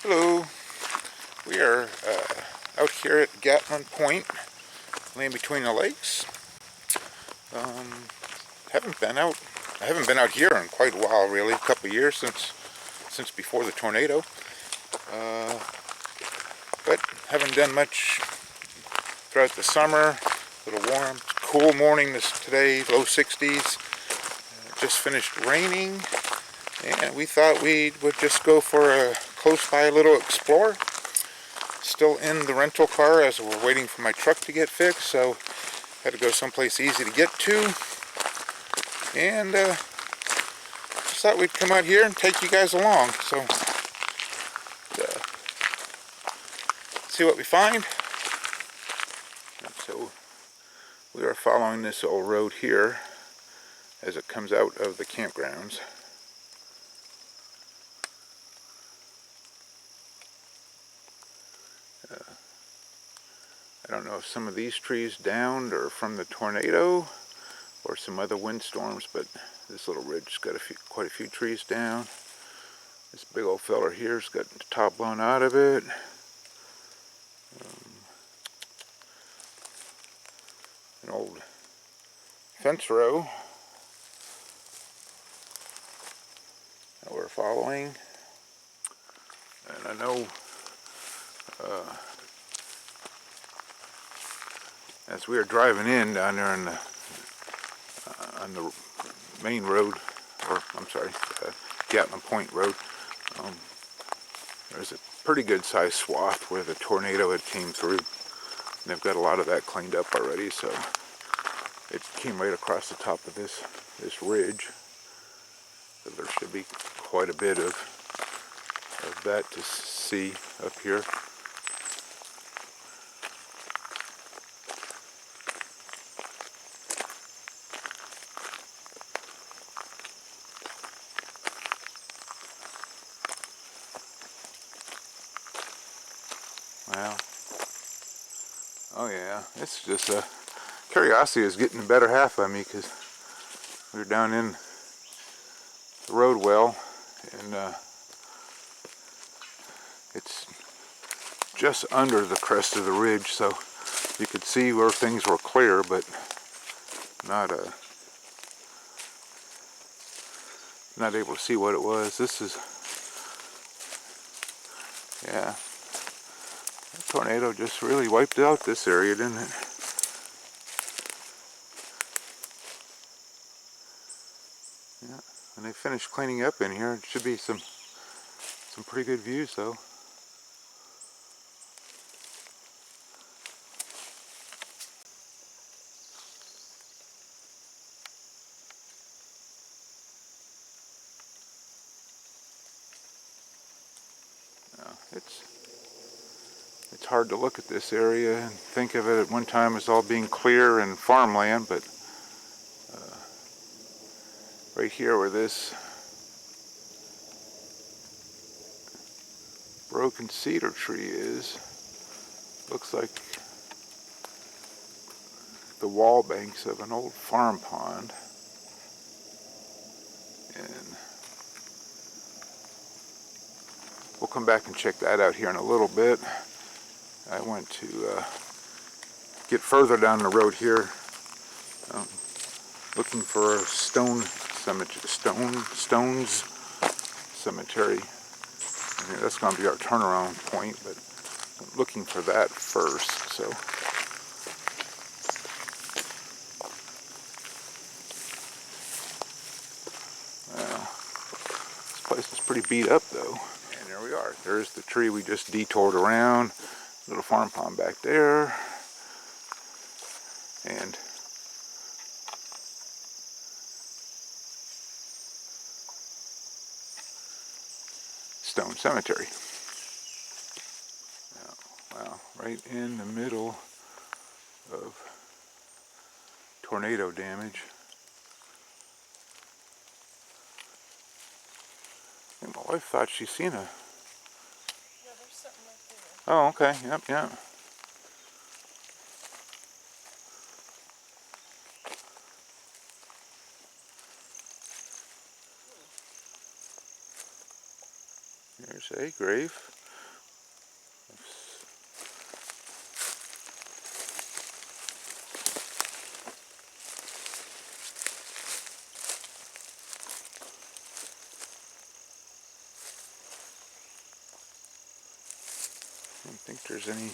Hello, we are out here at Gatlin Point, laying between the lakes. Haven't been out. I haven't been out here in quite a while, really. A couple of years since before the tornado. But haven't done much throughout the summer. A little warm, cool morning today, low 60s. Just finished raining, and we thought we would just go for a close by little explore. Still in the rental car as we're waiting for my truck to get fixed, so had to go someplace easy to get to, and just thought we'd come out here and take you guys along. So see what we find. And so we are following this old road here as it comes out of the campgrounds. I don't know if some of these trees downed are from the tornado or some other windstorms, but this little ridge's got quite a few trees down. This big old feller here's got the top blown out of it. An old fence row that we're following. And I know as we were driving in down there on the main road, or I'm sorry, Gatlin Point Road, there's a pretty good sized swath where the tornado had came through. And they've got a lot of that cleaned up already, so it came right across the top of this ridge. So there should be quite a bit of that to see up here. Well, oh yeah, it's just curiosity is getting the better half of me, because we were down in the road well, and it's just under the crest of the ridge, so you could see where things were clear, but not able to see what it was. This is, yeah, the tornado just really wiped out this area, didn't it? Yeah, when they finish cleaning up in here, it should be some pretty good views though. It's hard to look at this area and think of it at one time as all being clear and farmland, but right here where this broken cedar tree is, looks like the wall banks of an old farm pond. And we'll come back and check that out here in a little bit. I went to get further down the road here, looking for a stones cemetery. I mean, that's going to be our turnaround point, but I'm looking for that first. So this place is pretty beat up though. And there we are. There's the tree we just detoured around. Little farm pond back there, and stone cemetery. Wow, right in the middle of tornado damage. I think my wife thought she'd seen a... Yeah, there's something right there. Oh, okay, yep. There's a grave. don't think there's any.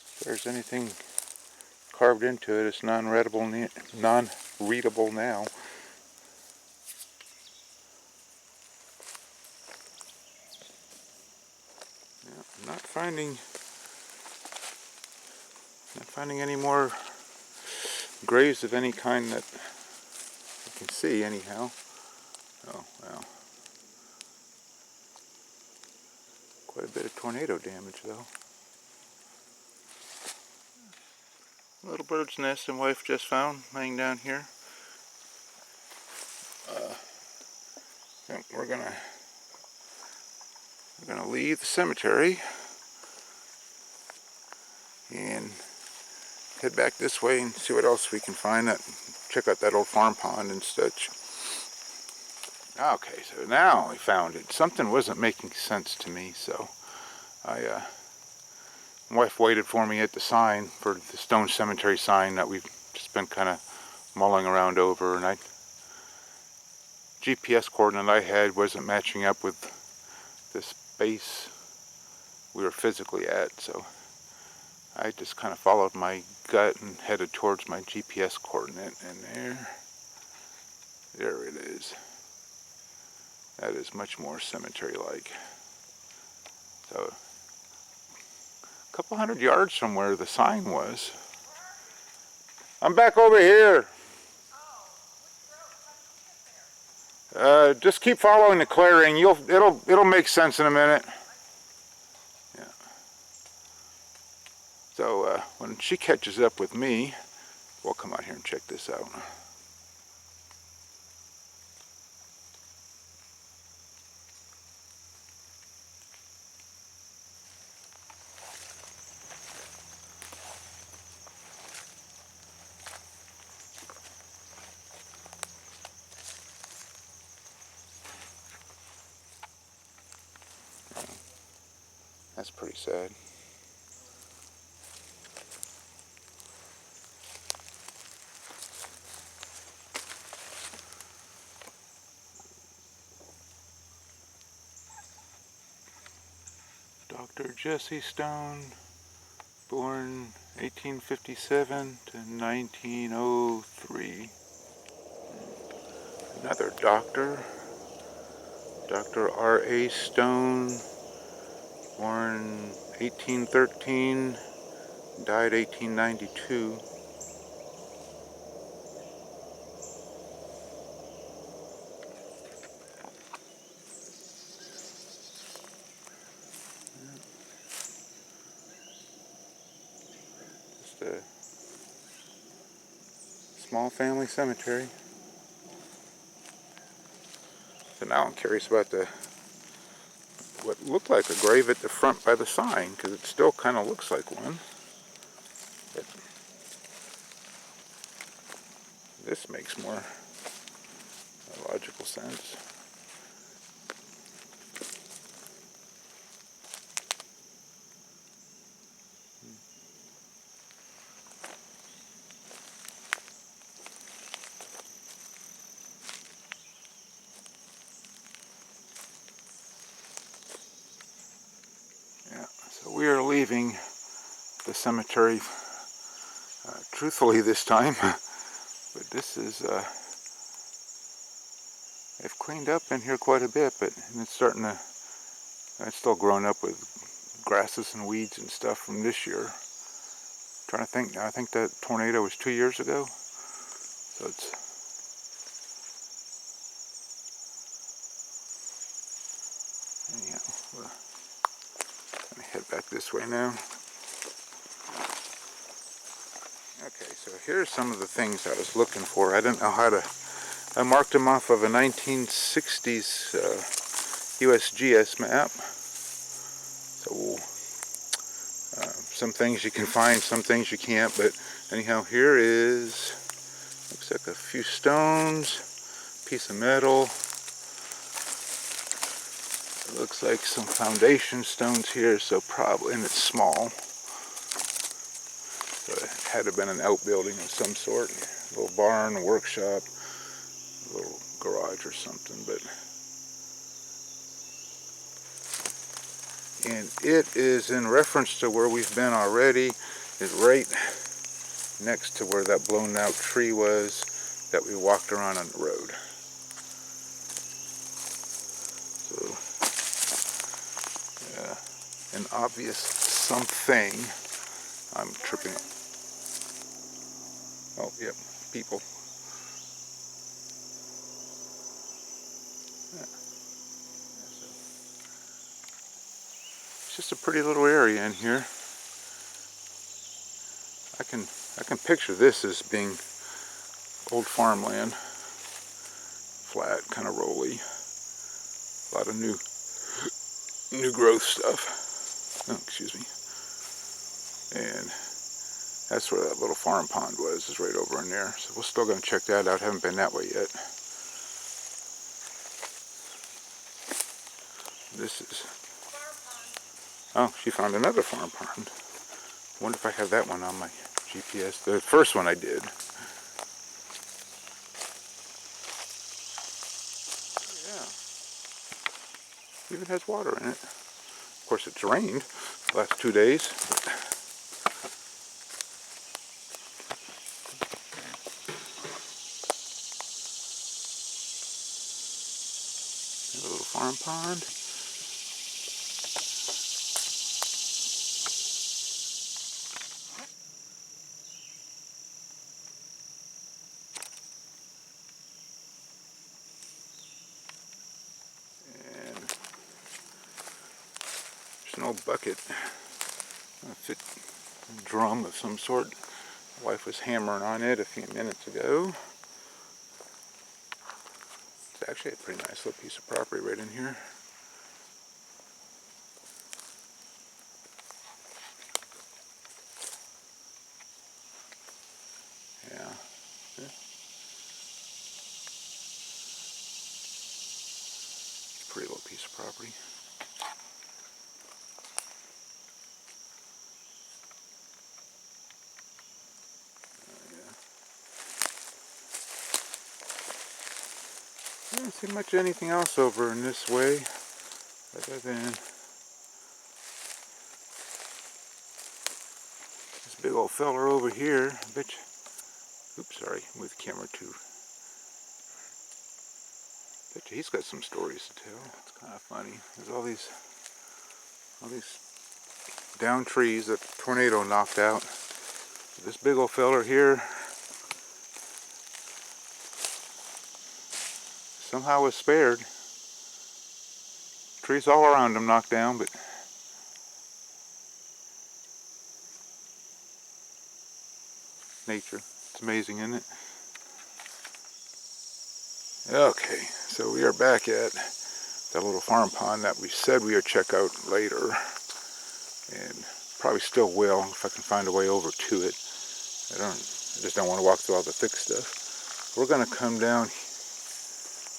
If there's anything carved into it, it's non-readable now. Yeah, not finding any more graves of any kind that I can see anyhow. Oh well, quite a bit of tornado damage though. Little bird's nest and wife just found laying down here. We're gonna leave the cemetery and head back this way and see what else we can find. Check out that old farm pond and such. Okay, so now we found it. Something wasn't making sense to me, so my wife waited for me at the sign, for the stone cemetery sign that we've just been kind of mulling around over, and GPS coordinate I had wasn't matching up with the space we were physically at, so I just kind of followed my gut and headed towards my GPS coordinate, and there it is. That is much more cemetery-like. So, a couple hundred yards from where the sign was. I'm back over here. Just keep following the clearing. It'll make sense in a minute. Yeah. So when she catches up with me, we'll come out here and check this out. That's pretty sad. Dr. Jesse Stone, born 1857 to 1903. Another doctor, Dr. R.A. Stone, born 1813, died 1892. Just a small family cemetery. So now I'm curious about what looked like a grave at the front by the sign, because it still kind of looks like one. But this makes more logical sense. Yeah, so we are leaving the cemetery, truthfully this time, but this is, they've cleaned up in here quite a bit, but it's still grown up with grasses and weeds and stuff from this year. Trying to think, I think that tornado was 2 years ago, so it's, anyhow, let me head back this way now. Okay, so here's some of the things I was looking for. I didn't know how to, I marked them off of a 1960s USGS map. So some things you can find, some things you can't, but anyhow, here is, looks like a few stones, piece of metal. It looks like some foundation stones here, so probably, and it's small. So it had to have been an outbuilding of some sort. A little barn, a workshop, a little garage or something. But and it is in reference to where we've been already. Is right next to where that blown out tree was that we walked around on the road. So, yeah, an obvious something. I'm tripping. Oh, yep, people. Yeah. It's just a pretty little area in here. I can picture this as being old farmland, flat, kind of rolly, a lot of new growth stuff. Oh, excuse me. And that's where that little farm pond was, is right over in there. So we're still going to check that out. Haven't been that way yet. This is... Oh, she found another farm pond. Wonder if I have that one on my GPS. The first one I did. Yeah. Even has water in it. Of course, it's rained the last 2 days. A little farm pond. And there's an old bucket. A fit drum of some sort. My wife was hammering on it a few minutes ago. It's actually a pretty nice little piece of property right in here. Yeah. Pretty little piece of property. I don't see much anything else over in this way other than this big old feller over here. I bet you, oops, sorry, with the camera too. Bet you he's got some stories to tell. It's kind of funny. There's all these down trees that the tornado knocked out. This big old feller here somehow was spared. Trees all around him knocked down, but nature. It's amazing, isn't it? Okay, so we are back at that little farm pond that we said we would check out later, and probably still will if I can find a way over to it. I just don't want to walk through all the thick stuff. We're going to come down,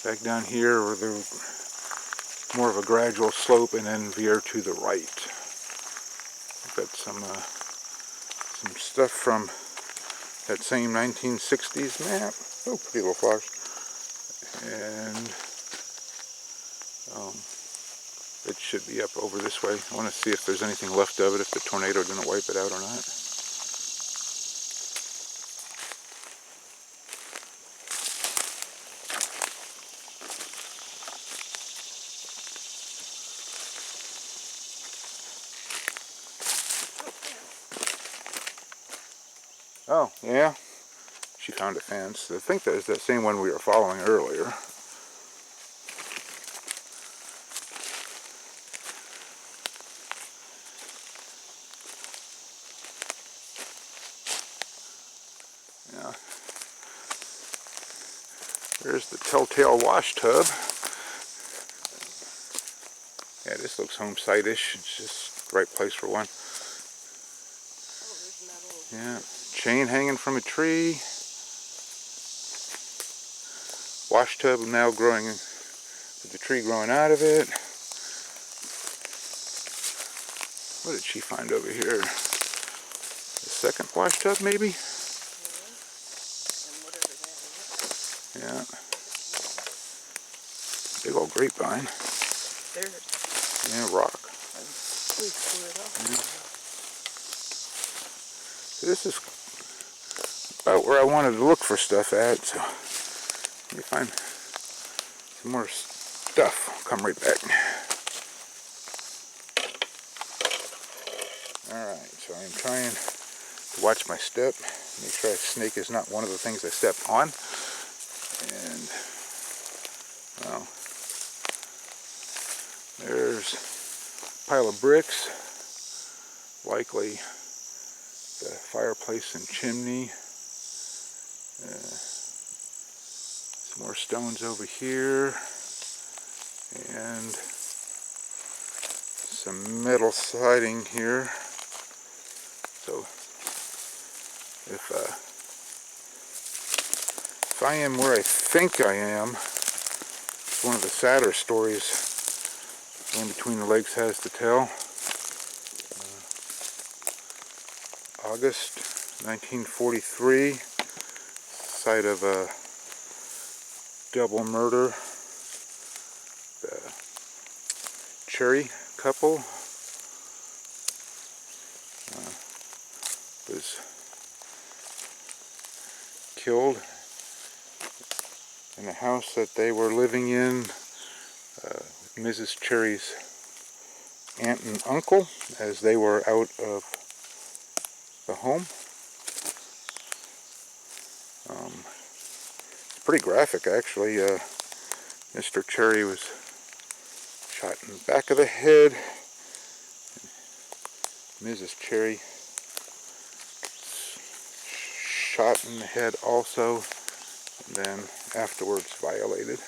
back down here where there's more of a gradual slope, and then veer to the right. We've got some stuff from that same 1960s map. Oh, pretty little flowers. And it should be up over this way. I want to see if there's anything left of it, if the tornado didn't wipe it out or not. Oh, yeah. She found a fence. I think that is that same one we were following earlier. Yeah. There's the telltale wash tub. Yeah, this looks home site-ish. It's just the right place for one. Oh, there's metal. Yeah. Chain hanging from a tree. Wash tub now growing, with the tree growing out of it. What did she find over here? The second wash tub, maybe? And whatever that is. Yeah. Big old grapevine. There's. Yeah, rock. We screw it off. Yeah. So this is about where I wanted to look for stuff at, so let me find some more stuff. I'll come right back. Alright, so I'm trying to watch my step, make sure a snake is not one of the things I step on. And, well, there's a pile of bricks, likely the fireplace and chimney. Some more stones over here, and some metal siding here. So if I am where I think I am, it's one of the sadder stories In Between the Legs has to tell. August 1943, site of a double murder. The Cherry couple was killed in a house that they were living in with Mrs. Cherry's aunt and uncle as they were out of the home. It's pretty graphic, actually. Mr. Cherry was shot in the back of the head. Mrs. Cherry shot in the head also, and then afterwards violated.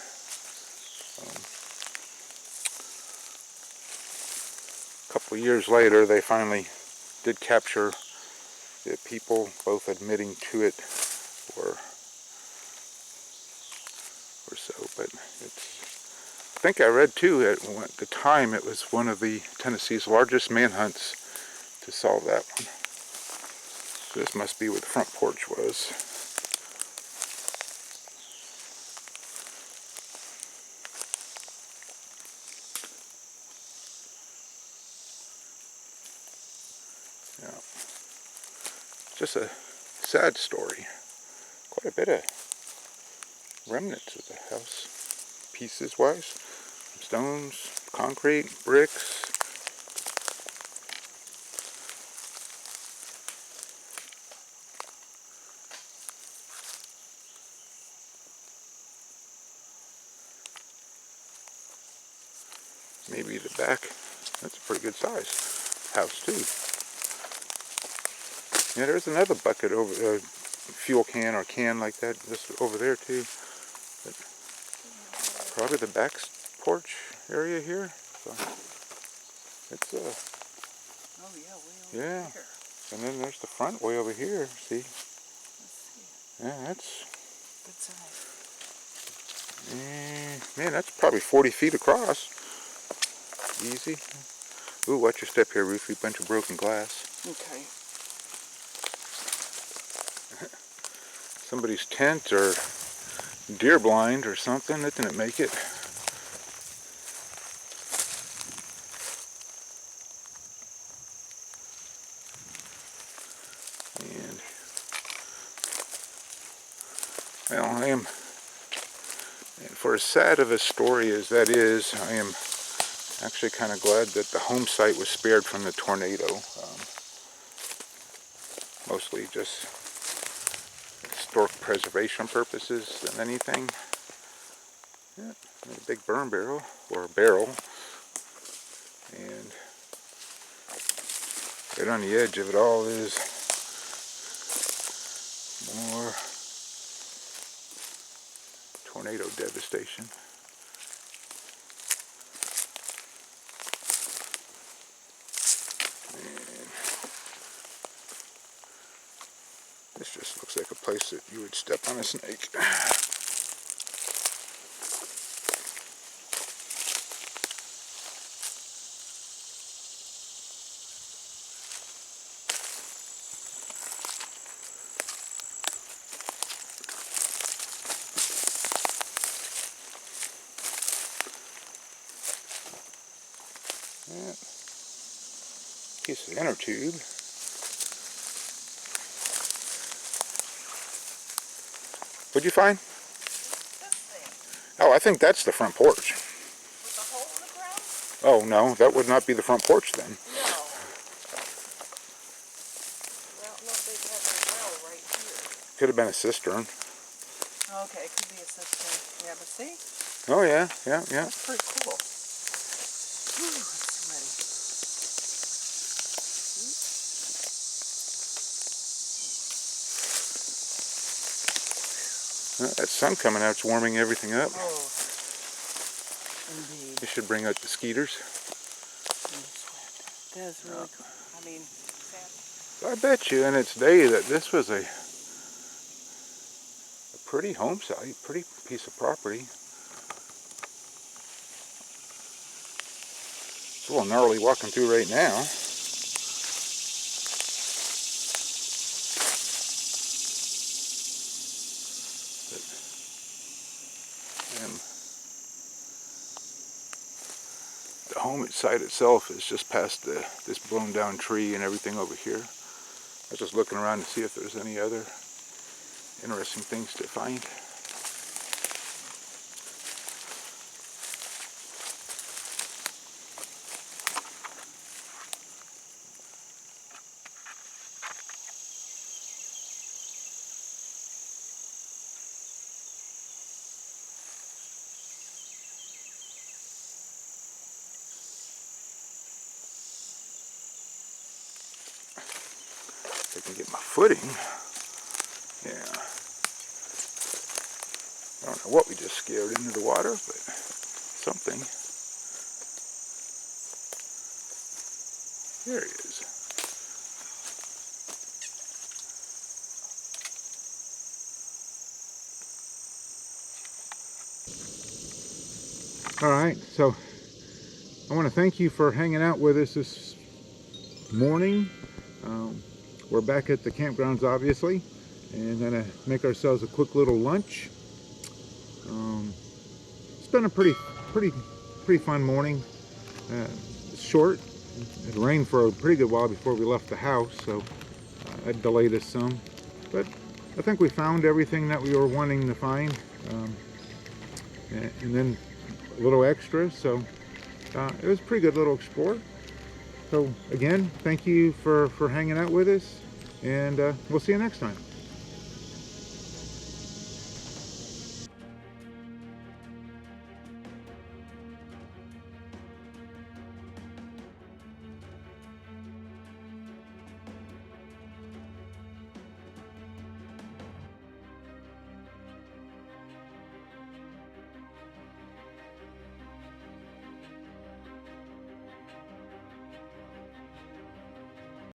A couple of years later, they finally did capture the people, both admitting to it or so. But I think I read too at the time it was one of the Tennessee's largest manhunts to solve that one. So this must be where the front porch was. Yeah. Just a sad story. Quite a bit of remnants of the house, pieces wise. Stones, concrete, bricks. Maybe the back, that's a pretty good size house too. Yeah, there's another bucket over, fuel can or can like that, just over there too. But probably the back porch area here. So it's Oh yeah, way over yeah. here. And then there's the front way over here. See? Let's see. Yeah, that's. Good size. Man, that's probably 40 feet across. Easy. Ooh, watch your step here, Ruthie. Bunch of broken glass. Okay. Somebody's tent or deer blind or something. That didn't make it. And well, I am. And for as sad of a story as that is, I am actually kind of glad that the home site was spared from the tornado. Mostly just historic preservation purposes than anything. Yeah, a big burn barrel, or a barrel. And right on the edge of it all is more tornado devastation. And this just looks like a place that you would step on a snake. that piece of inner tube. What'd you find? This thing. Oh, I think that's the front porch. With a hole in the ground? Oh, no, that would not be the front porch then. No. Well, no, they have a well right here. Could have been a cistern. Okay, it could be a cistern. Yeah, but see? Oh, yeah, yeah, yeah. That's pretty cool. Ooh, it's ready. That sun coming out, it's warming everything up. Oh, indeed. You should bring out the skeeters. That is really cool. I mean, sad. I bet you in its day that this was a pretty home site, pretty piece of property. It's a little gnarly walking through right now. And the home site itself is just past this blown down tree and everything over here. I was just looking around to see if there's any other interesting things to find. If I can get my footing. Yeah. I don't know what we just scared into the water, but something. There he is. All right, so I want to thank you for hanging out with us this morning. We're back at the campgrounds, obviously, and gonna make ourselves a quick little lunch. It's been a pretty fun morning. Short. It rained for a pretty good while before we left the house, so that delayed us some. But I think we found everything that we were wanting to find, and then a little extra. So it was a pretty good little explore. So again, thank you for hanging out with us, and we'll see you next time.